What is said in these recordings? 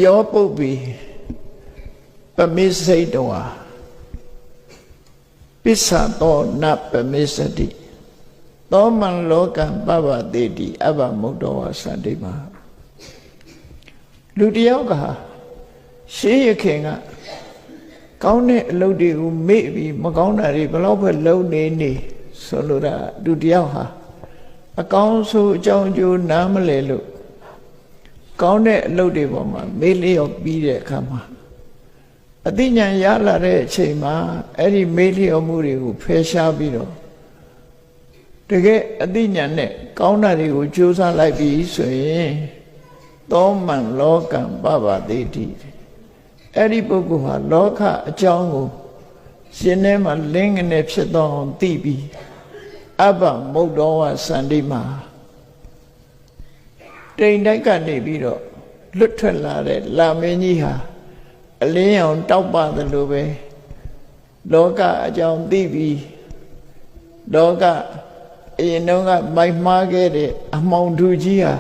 ယောပုပ္ပိပမိစိတ်တောပစ္ဆတောနပမိစတိသောမံလောကံပပတိတိအဘမုဒ္ဒောဝသန္တိမလူတယောက်ကရှေးရခင်ကကောင်းတဲ့အလုပ်တွေကိုမေ့ပြီးမကောင်းတာတွေဘယ်လောက်ပဲလုပ်နေဆိုလိုတာလူတယောက်ဟာအကောင်းဆုံးအကြောင်းကျိုးနားမလဲလို့ကောင်းတဲ့အလုပ်တွေပေါ်မှာမေ့လျော့ပြီးတဲ့အခါမှာအသိဉာဏ်ရလာတဲ့အချိန်မှာအဲ့ဒီမေ့လျော့မှုတွေကိုဖယ်ရှားပြီးတော့တကယ်အသိဉာဏ်နဲ့ကောင်းတာတွေကိုကြိုးစားလိုက်ပြီးဆိုရင်သောမံလောကံပပတိတိအဲ့ဒီပုဂ္ဂိုလ်ဟာလောကအကြောင်းကိုရှင်ထဲမှာလင်းငနဲ့ဖြစ်သောအောင်သိပြီးအဘမုဒ္ဒောဝသန္တိမှာတိမ်တိုက်ကနေပြီးတော့လွတ်ထွက်လာတဲ့လာမင်းကြီးဟာအလင်းအောင်တောက်ပါတယ်လို့ပဲလောကအကြောင်းသိပြီးလောကအရင်တုန်းကမိုက်မှားခဲ့တဲ့အမှောင်ထူကြီးဟာ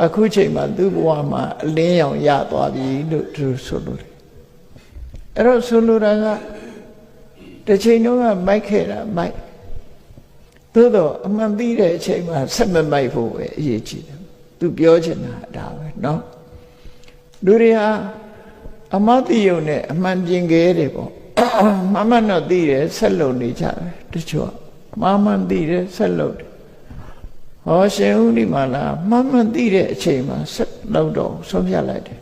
အခုချိန်မှာသူ့ဘဝမှာအလင်းရောင်ရသွားပြီလို့သူဆိုလို့တယ်အဲ့တော့ဆိုလိုတာကတစ်ချိန်တုန်းကမိုက်ခဲ့တာမိုက်သို့တော့အမှန်သိတဲ့အချိန်မှာဆက်မမိုက်ဖို့ပဲအရေးကြီးတယ်သူပြောချင်တာဒါပဲเนาะလူတွေဟာအမတ်တိယုံနဲ့အမှန်ပြင်ခဲ့တယ်ပေါ့မမတ်တော့သိတယ်ဆက်လုံနေကြတယ်တချို့မမှန်သိတယ်ဆက်လုံတယ်ဟောရှင်ဥလိမာလာမမှန်သိတဲ့အချိန်မှာဆက်လုံတော့ဆုံးဖြတ်လိုက်တယ်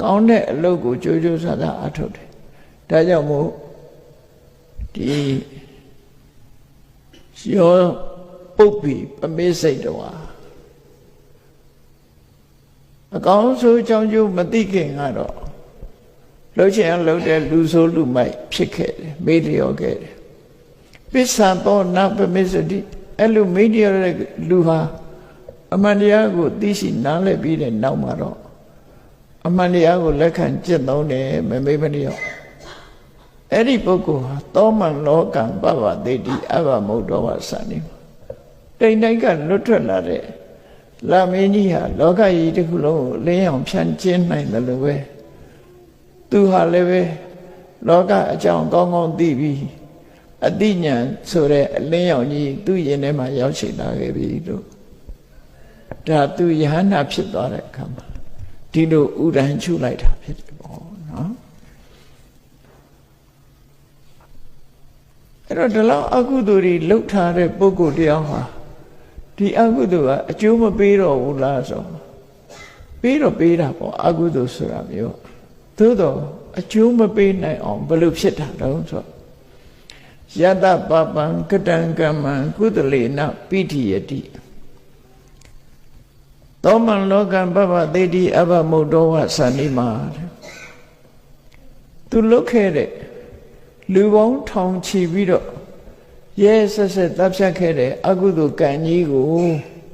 ကောင်းတဲ့အလုပ်ကိုကြိုးကြိုးစားစားအထုတ်တယ်ဒါကြောင့်မို့ဒီယောပုပ္ပိပမိစိတ်တောအကောင်းဆုံးအကြောင်းကျိုးမသိခင်ကတော့လှုပ်ချင်လှုပ်တဲ့လူဆိုးလူမိုက်ဖြစ်ခဲ့တယ်မေ့လျော့ခဲ့တယ်ပစ္ဆတောနပမိစတိအဲ့လိုမေ့လျော့တဲ့လူဟာအမှန်တရားကိုသိရှိနားလည်ပြီးတဲ့နောက်မှာတော့အမှန်တရားကိုလက်ခံကျင့်သုံးတယ်မမေ့မလျော့အဲ့ဒီပုဂ္ဂိုလ်ဟာသောမံလောကံပပတိတိအဘမုဒ္ဒောဝသန္တိတိမ်တိုက်ကလွတ်ထွက်လာတဲ့လာမင်းကြီးဟာလောကကြီးတစ်ခုလုံးကိုလင်းအောင်ဖြန့်ကျင်းနိုင်တယ်လို့ပဲသူဟာလည်းပဲလောကအကြောင်းကောင်းကောင်းသိပြီးအတိညာဆိုတဲ့အလင်းရောင်ကြီးသူ့ရင်ထဲမှာရောက်ရှိလာခဲ့ပြီလို့ဒါသူယဟနာဖြစ်သွားတဲ့အခါမှာဒီလိုဥဒ္ဒံချူလိုက်တာဖြစ်တယ်ပေါ့နော်အဲ့တော့ဒီလောက်အကုသိုလ်တွေလှုပ်ထားတဲ့ပုဂ္ဂိုလ်တရားဟာဒီအကုသိုလ်ကအကျိုးမပေးတော့ဘူးလားဆိုပေးတော့ပေးတာပေါ့အကုသိုလ်ဆိုတာမျိုးသို့တော့အကျိုးမပေးနိုင်အောင်ဘယ်လိုဖြစ်တာလဲဆိုယတပပံကတံကမ္မံကုသလေနပိဋိယတိသောမံလောကံပပတိတိအဘမုဒ္ဒောဝသန္တိမာသူလုတ်ခဲ့တဲ့လူပေါင်းထောင်ချီပြီးတော့ရဲဆက်ဆက်တပ်ဖြတ်ခဲ့တဲ့အကုသိုလ်ကံကြီးကို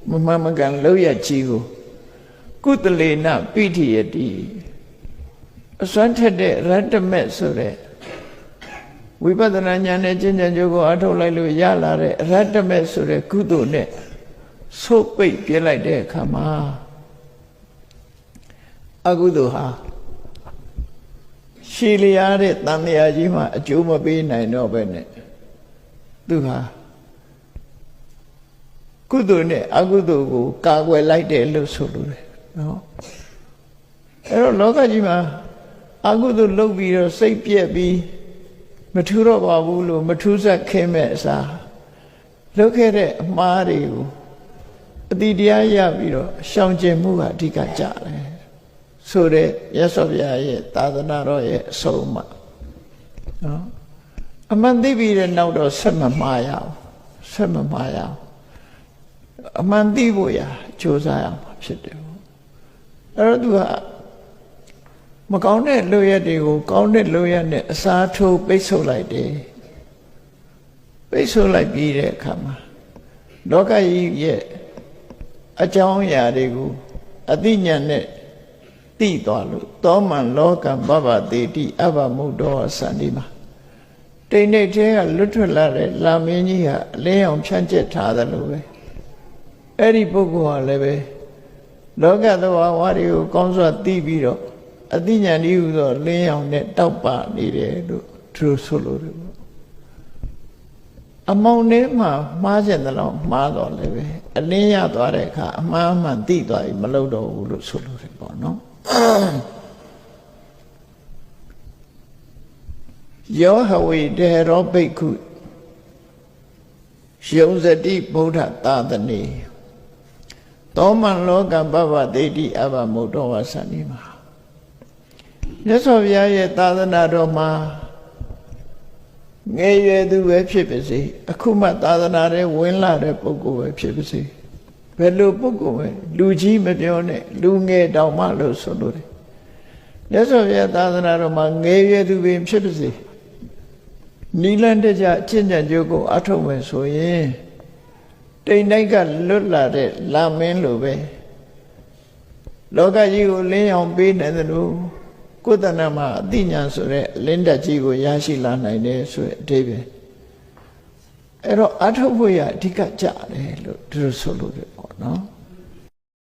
မမှန်မကန်လောက်ရကြီးကိုကုသလေနပိဋိယတိအစွမ်းထက်တဲ့ရတ္တမက်ဆိုတဲ့ဝိပဿနာဉာဏ်နဲ့ကျင့်ကြံကြိုးကိုအထုတ်လိုက်လို့ရလာတဲ့ရတ္တမက်ဆိုတဲ့ကုသိုလ်နဲ့ဆုတ်ပိတ်ပြလိုက်တဲ့အခါမှာအကုသိုလ်ဟာရှည်လျားတဲ့တန်မြာကြီးမှာအကျိုးမပေးနိုင်တော့ပဲနဲ့သူဟာကုသိုလ်နဲ့အကုသိုလ်ကိုကာကွယ်လိုက်တယ်လို့ဆိုလိုတယ်နော်အဲ့တော့လောကကြီးမှာအကုသိုလ်လုပ်ပြီးတော့စိတ်ပြက်ပြီးမထူတော့ပါဘူးလို့မထူးဆက်ခင်းမဲ့အစားလုပ်ခဲ့တဲ့အမှားတွေကိုအတိတရားရပြီးတော့ရှောင်ကျဉ်မှုကအဓိကကြတယ်ဆိုတဲ့ရသော်ဗျာရဲ့သာသနာတော်ရဲ့အဆုံးအမနော်အမှန်သိပြီးတဲ့နောက်တော့ဆက်မမှားရအောင်ဆက်မမှားရအောင်အမှန်သိဖို့ရာကြိုးစားရမှာဖြစ်တယ်အဲ့တော့သူကမကောင်းတဲ့လုပ်ရက်တွေကိုကောင်းတဲ့လုပ်ရက်နဲ့အစားထိုးပိတ်ဆို့လိုက်တယ်ပိတ်ဆို့လိုက်ပြီးတဲ့အခါမှာလောကကြီးရဲ့အကြောင်းအရာတွေကိုအသိဉာဏ်နဲ့သိသွားလို့သောမံလောကံပပတိတိအဘမုဒ္ဒောသန္တိမှာတိမ်တိတ်ထဲကလွတ်ထွက်လာတဲ့လာမင်းကြီးဟာအလင်းအောင်ဖြန့်ကျက်ထားတယ်လို့ပဲအဲ့ဒီပုဂ္ဂိုလ်ဟာလည်းပဲ လောကသဘာဝတွေကိုကောင်းစွာသိပြီးတော့အသိဉာဏ်ဤဟူသောလင်းရောင်နဲ့တောက်ပနေတယ်လို့သူတို့ဆိုလို့တယ်ပေါ့အမောင်ထဲမှာမှားကျင်တယ်လို့မှားတော့လည်းပဲအလင်းရသွားတဲ့အခါအမှားမှန်သိသွားပြီမလုပ်တော့ဘူးလို့ဆိုလို့တယ်ပေါ့နော်ယောဟဝေတေရောဘိက္ခုယုံစတိဗုဒ္ဓသာသနေသောမလောကပပတေတိအဘမုဒ္ဒဝါသနိမှာမြတ်စွာဘုရားရဲ့သာသနာတော်မှာငယ်ရွယ်သူပဲဖြစ်ပါစေအခုမှသာသနာထဲဝင်လာတဲ့ပုဂ္ဂိုလ်ပဲဖြစ်ပါစေဘယ်လိုပုဂ္ဂိုလ်ပဲလူကြီးမပြောနဲ့လူငယ်တောင်မှလို့ဆိုလို့တယ်မြတ်စွာဘုရားသာသနာတော်မှာငယ်ရွယ်သူပင်ဖြစ်ပါစေနိလန်တကြအကျင့်ကြံကြိုးကိုအထောက်မယ်ဆိုရင်တိမ်တိုက်ကလွတ်လာတဲ့လာမင်းလိုပဲလောကကြီးကိုလင်းအောင်ပေးနိုင်တယ်လို့ကိုယ်တဏ္ဍမှာအသိဉာဏ်ဆိုတဲ့လင်းတက်ကြီးကိုရရှိလာနိုင်တယ်ဆိုတဲ့အဓိပ္ပာယ်အဲ့တော့အထောက်ဖို့ရအဓိကကြတယ်လို့သူတို့ဆိုလို့တယ်ပေါ့နော်